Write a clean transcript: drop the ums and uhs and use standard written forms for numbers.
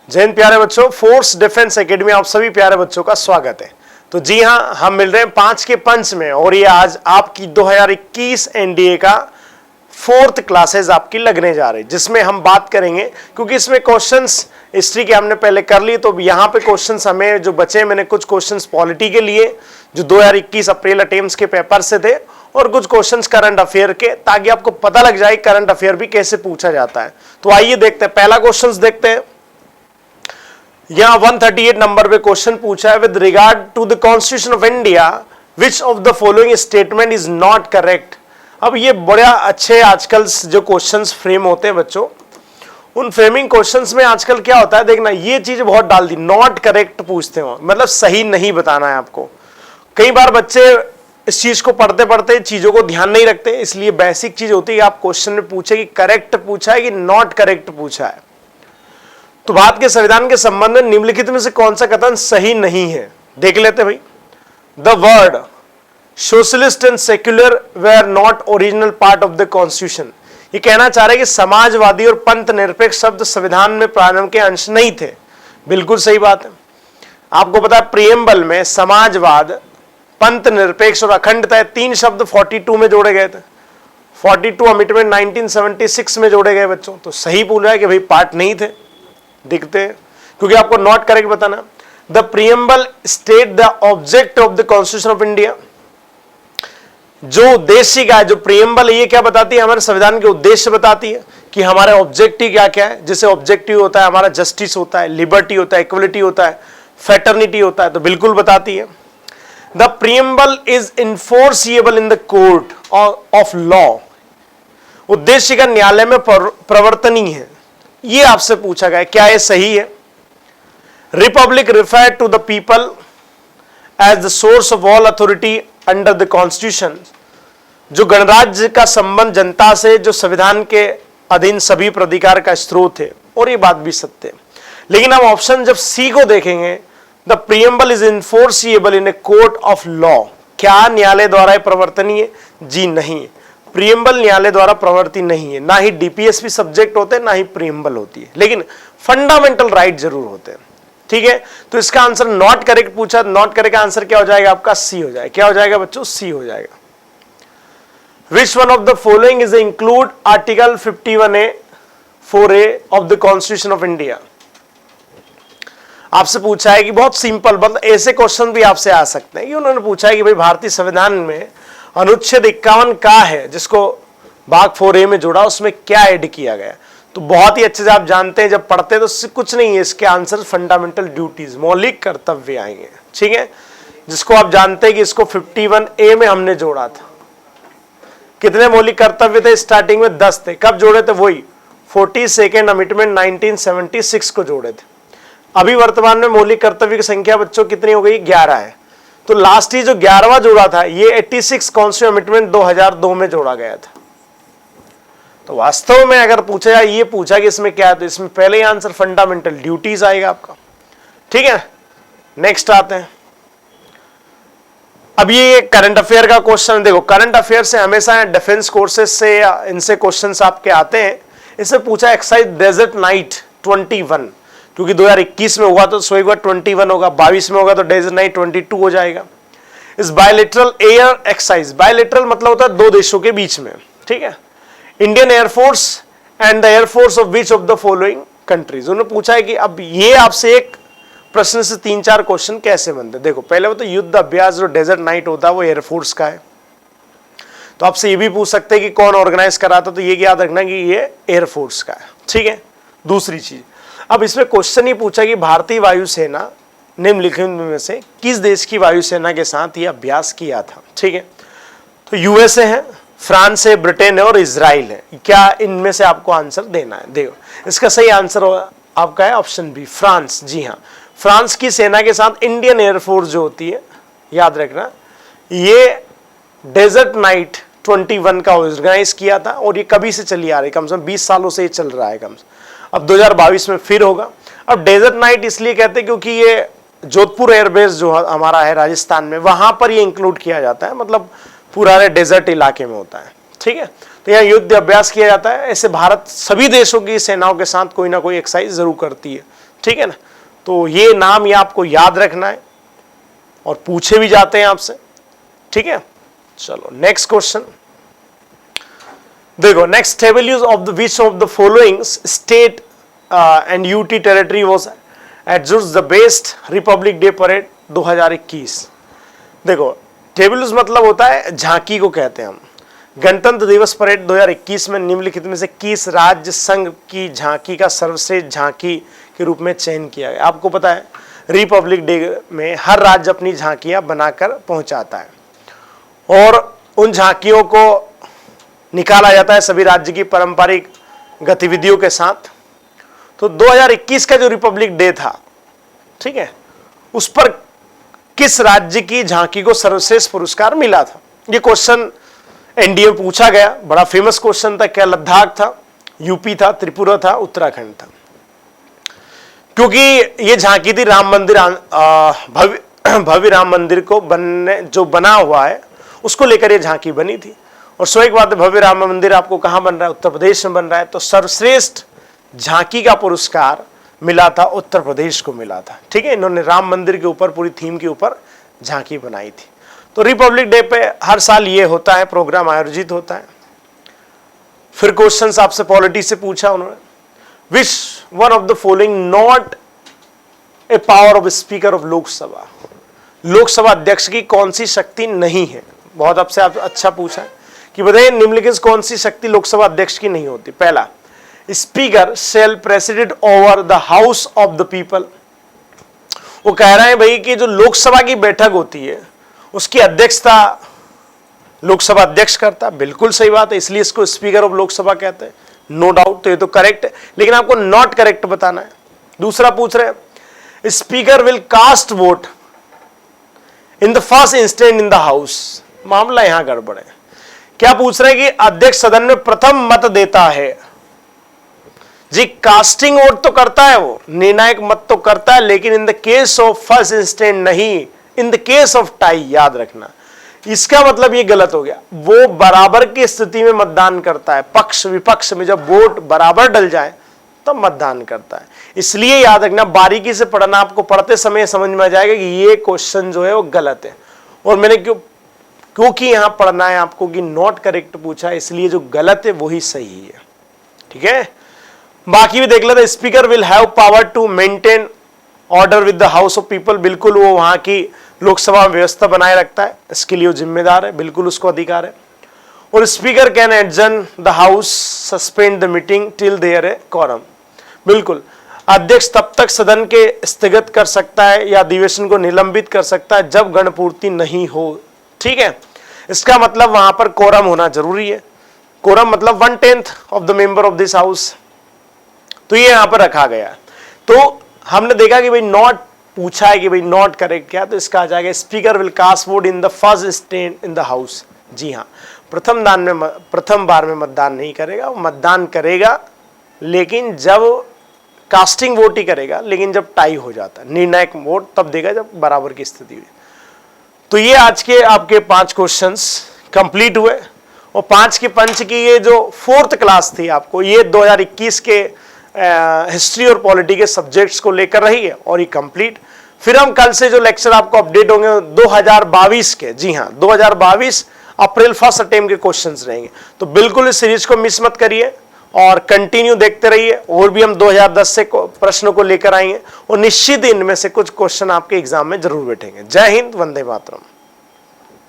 जय हिंद प्यारे बच्चों, फोर्स डिफेंस एकेडमी आप सभी प्यारे बच्चों का स्वागत है। तो जी हाँ, हम मिल रहे हैं 5 के पंच में और ये आज आपकी 2021 एनडीए का 4th क्लासेस आपकी लगने जा रही है, जिसमें हम बात करेंगे क्योंकि इसमें क्वेश्चंस हिस्ट्री के हमने पहले कर लिए, तो यहाँ पे क्वेश्चंस हमें जो बचे, मैंने कुछ क्वेश्चंस पॉलिटी के लिए जो 2021 अप्रैल अटेम्प्ट्स के पेपर से थे और कुछ क्वेश्चंस करंट अफेयर के, ताकि आपको पता लग जाए करंट अफेयर भी कैसे पूछा जाता है। तो आइए देखते हैं, पहला क्वेश्चन देखते हैं। यहां 138 नंबर पे क्वेश्चन पूछा है, with regard to the constitution of India which of the following statement is not correct. अब ये बड़ा अच्छे आजकल जो क्वेश्चंस फ्रेम होते हैं बच्चों, उन फ्रेमिंग क्वेश्चंस में आजकल क्या होता है, देखना ये चीज बहुत डाल दी, नॉट करेक्ट पूछते हो, मतलब सही नहीं बताना है आपको। कई बार बच्चे इस चीज को पढ़ते पढ़ते चीजों को ध्यान नहीं रखते, इसलिए बेसिक चीज होती है आप क्वेश्चन में पूछे कि करेक्ट पूछा है कि नॉट करेक्ट पूछा है। तो भारत के संविधान के संबंध में निम्नलिखित में से कौन सा कथन सही नहीं है, देख लेते भाई। The word socialist and secular were not original part of the constitution. ये कहना चाह रहे हैं कि समाजवादी और पंथ निरपेक्ष शब्द संविधान में प्रारंभ के अंश नहीं थे। बिल्कुल सही बात है। आपको पता है प्रियम्बल में समाजवाद, पंथ निरपेक्ष और अखंडता 3 शब्द 42 में जोड़े गए थे। 42 अमिटमेंट 1976 में जोड़े गए बच्चों। तो सही बोल रहा है कि भाई पार्ट नहीं थे, दिखते हैं, क्योंकि आपको नॉट करेक्ट बताना। The preamble state the object of the constitution of India. जो उद्देश्य का है, जो प्रियम्बल है, ये क्या बताती है, हमारे संविधान के उद्देश्य बताती है कि हमारे ऑब्जेक्टिव क्या क्या है। जैसे ऑब्जेक्टिव होता है हमारा जस्टिस होता है, लिबर्टी होता है, इक्वलिटी होता है, फैटर्निटी होता है, तो बिल्कुल बताती है। The preamble is enforceable in the court of law. उद्देश्य का न्यायालय में प्रवर्तनीय है, ये आपसे पूछा गया, क्या ये सही है। Republic refer to the people as the source of all authority under the constitution. जो गणराज्य का संबंध जनता से, जो संविधान के अधीन सभी प्राधिकार का स्रोत है, और ये बात भी सत्य है। लेकिन हम ऑप्शन जब सी को देखेंगे, the preamble is enforceable in a court of law. क्या न्यायालय द्वारा प्रवर्तनीय? जी नहीं, प्रियम्बल न्यायालय द्वारा प्रवृत्ति नहीं है। ना ही डीपीएसपी सब्जेक्ट होते हैं, ना ही प्रियम्बल होती है, लेकिन फंडामेंटल राइट जरूर होते हैं। ठीक है, तो इसका आंसर नॉट करेक्ट पूछा, नॉट करेक्ट आंसर क्या हो जाएगा आपका? सी हो जाएगा। क्या हो जाएगा बच्चों? सी हो जाएगा। Which one of the following is include article 51A 4A of the constitution of India. आपसे पूछा है कि बहुत सिंपल, मतलब ऐसे क्वेश्चन भी आपसे आ सकते हैं कि उन्होंने पूछा है कि भाई भारतीय संविधान में अनुच्छेद 51 का है, जिसको भाग 4A में जोड़ा, उसमें क्या ऐड किया गया। तो बहुत ही अच्छे से आप जानते हैं, जब पढ़ते हैं तो कुछ नहीं है, इसके आंसर फंडामेंटल ड्यूटीज, मौलिक कर्तव्य आएंगे। ठीक है, जिसको आप जानते हैं कि इसको 51A में हमने जोड़ा था। कितने मौलिक कर्तव्य थे? स्टार्टिंग में 10 थे। कब जोड़े थे? वही 42nd अमिटमेंट 1976 को जोड़े थे। अभी वर्तमान में मौलिक कर्तव्य की संख्या बच्चों कितनी हो गई? 11 है। तो लास्ट ही जो 11वां जोड़ा था, ये 86 कॉन्स्टिट्यूशन अमेंडमेंट 2002 में जोड़ा गया था। तो वास्तव में अगर पूछा जाए, ये पूछा कि इसमें क्या है, तो इसमें पहले ही आंसर फंडामेंटल ड्यूटीज आएगा आपका। ठीक है, नेक्स्ट आते हैं। अब ये करंट अफेयर का क्वेश्चन देखो, करंट अफेयर से हमेशा डिफेंस कोर्सेज से या इनसे क्वेश्चंस आपके आते हैं। इससे पूछा एक्सरसाइज डेजर्ट नाइट 21, क्योंकि 2021 में हुआ तो सो एक बार 21 होगा, 22 में होगा तो डेजर्ट नाइट 22 हो जाएगा। इस बायलेटरल एयर एक्सरसाइज, बायलेटरल मतलब होता है 2 देशों के बीच में। ठीक है, Indian air force and the air force of which of the following countries. उन्होंने पूछा है कि अब ये आपसे एक प्रश्न से 3-4 क्वेश्चन कैसे बनते हैं। देखो, पहले वो तो युद्ध अभ्यास जो डेजर्ट नाइट होता है वो एयरफोर्स का है, तो आपसे ये भी पूछ सकते हैं कि कौन ऑर्गेनाइज कराता, तो ये याद रखना कि ये एयरफोर्स का है। ठीक है, दूसरी चीज, अब इसमें क्वेश्चन ही पूछा कि भारतीय वायुसेना निम्नलिखित में से किस देश की वायुसेना के साथ ये अभ्यास किया था। ठीक है, तो यूएसए है, फ्रांस है, ब्रिटेन है और इजराइल है। क्या इनमें से आपको आंसर देना है? देखो, इसका सही आंसर आपका है ऑप्शन बी, फ्रांस। जी हाँ, फ्रांस की सेना के साथ इंडियन एयरफोर्स जो होती है, याद रखना, ये डेजर्ट नाइट 21 का ऑर्गेनाइज किया था, और ये कभी से चली आ रही, कम से कम 20 सालों से ये चल रहा है कम से। अब 2022 में फिर होगा। अब डेजर्ट नाइट इसलिए कहते हैं क्योंकि ये जोधपुर एयरबेस जो हमारा है राजस्थान में, वहां पर ये इंक्लूड किया जाता है, मतलब पूरा डेजर्ट इलाके में होता है। ठीक है, तो यहाँ युद्ध अभ्यास किया जाता है। ऐसे भारत सभी देशों की सेनाओं के साथ कोई ना कोई एक्सरसाइज जरूर करती है। ठीक है ना। तो ये नाम ये आपको याद रखना है और पूछे भी जाते हैं आपसे, ठीक है। चलो नेक्स्ट क्वेश्चन देखो। Next table use of the which of the following state and UT territory was adjudged the best Republic Day parade 2021। देखो टेबल यूज मतलब होता है झांकी को कहते हैं हम। गणतंत्र दिवस परेड 2021 में निम्नलिखित में से किस राज्य संघ की झांकी का सर्वश्रेष्ठ झांकी के रूप में चयन किया गया। आपको पता है रिपब्लिक डे में हर राज्य अपनी झांकियां बनाकर पहुंचाता है और उन झांकियों को निकाला जाता है सभी राज्य की पारंपरिक गतिविधियों के साथ। तो 2021 का जो रिपब्लिक डे था, ठीक है, उस पर किस राज्य की झांकी को सर्वश्रेष्ठ पुरस्कार मिला था। ये क्वेश्चन एनडीए में पूछा गया, बड़ा फेमस क्वेश्चन था। क्या लद्दाख था, यूपी था, त्रिपुरा था, उत्तराखंड था। क्योंकि ये झांकी थी राम मंदिर, भव्य राम मंदिर को जो बना हुआ है उसको लेकर ये झांकी बनी थी। और स्वयं बात है, भव्य राम मंदिर आपको कहां बन रहा है, उत्तर प्रदेश में बन रहा है। तो सर्वश्रेष्ठ झांकी का पुरस्कार मिला था उत्तर प्रदेश को मिला था, ठीक है। इन्होंने राम मंदिर के ऊपर पूरी थीम के ऊपर झांकी बनाई थी। तो रिपब्लिक डे पे हर साल ये होता है, प्रोग्राम आयोजित होता है। फिर क्वेश्चंस आपसे पॉलिटी से पूछा उन्होंने, which one of the following not a power of speaker of Lok Sabha. Lok Sabha अध्यक्ष की कौन सी शक्ति नहीं है। बहुत आपसे अच्छा पूछा है कि बताइए निम्नलिखित कौन सी शक्ति लोकसभा अध्यक्ष की नहीं होती। पहला, speaker shall president over the house of the people. वो कह रहे हैं भाई कि जो लोकसभा की बैठक होती है उसकी अध्यक्षता लोकसभा अध्यक्ष करता है। बिल्कुल सही बात है, इसलिए इसको स्पीकर ऑफ लोकसभा कहते हैं, नो डाउट। तो ये तो करेक्ट है, लेकिन आपको नॉट करेक्ट बताना है। दूसरा पूछ रहे हैं, speaker will cast vote in the first instant in the house. मामला यहां गड़बड़ है। क्या पूछ रहे हैं कि अध्यक्ष सदन में प्रथम मत देता है। जी कास्टिंग वोट तो करता है, वो निर्णायक मत तो करता है, लेकिन in the case of first instant नहीं, in the case of tie. याद रखना, इसका मतलब ये गलत हो गया। वो बराबर की स्थिति में मतदान करता है, पक्ष विपक्ष में जब वोट बराबर डल जाए तब मतदान करता है। इसलिए याद रखना, बारीकी से पढ़ना, आपको पढ़ते समय समझ में आ जाएगा कि ये क्वेश्चन जो है वो गलत है। और मैंने क्योंकि यहां पढ़ना है आपको कि नॉट करेक्ट पूछा है, इसलिए जो गलत है वही सही है, ठीक है। बाकी भी देख लेते। Speaker will have power to maintain order with the house of people. बिल्कुल वो वहां की लोकसभा व्यवस्था बनाए रखता है, इसके लिए वो जिम्मेदार है, बिल्कुल उसको अधिकार है। और speaker can adjourn the house, suspend the meeting till there a quorum। बिल्कुल अध्यक्ष तब तक सदन के स्थगित कर सकता है या अधिवेशन को निलंबित कर सकता है जब गणपूर्ति नहीं हो, ठीक है। इसका मतलब वहां पर कोरम होना जरूरी है। कोरम मतलब 1/10 of the member of this house. तो ये यहां पर रखा गया। तो हमने देखा कि भाई नॉट पूछा है कि भाई नॉट करेक्ट क्या, तो इसका आ जाएगा speaker will cast vote in the first stent in the house. जी हाँ, प्रथम बार में मतदान नहीं करेगा, वो मतदान करेगा लेकिन जब कास्टिंग वोट ही करेगा, लेकिन जब टाई हो जाता है, निर्णायक वोट तब देगा जब बराबर की स्थिति हुई। तो ये आज के आपके 5 क्वेश्चंस कंप्लीट हुए। और 5 के पंच की ये जो 4th क्लास थी आपको, ये 2021 के हिस्ट्री और पॉलिटी के सब्जेक्ट्स को लेकर रही है और ये कंप्लीट। फिर हम कल से जो लेक्चर आपको अपडेट होंगे 2022 के, जी हाँ 2022 अप्रैल 1st अटेम्प्ट के क्वेश्चंस रहेंगे। तो बिल्कुल इस सीरीज को मिस मत करिए और कंटिन्यू देखते रहिए। और भी हम 2010 से प्रश्नों को लेकर आएंगे और निश्चित इनमें से कुछ क्वेश्चन आपके एग्जाम में जरूर बैठेंगे। जय हिंद, वंदे मातरम।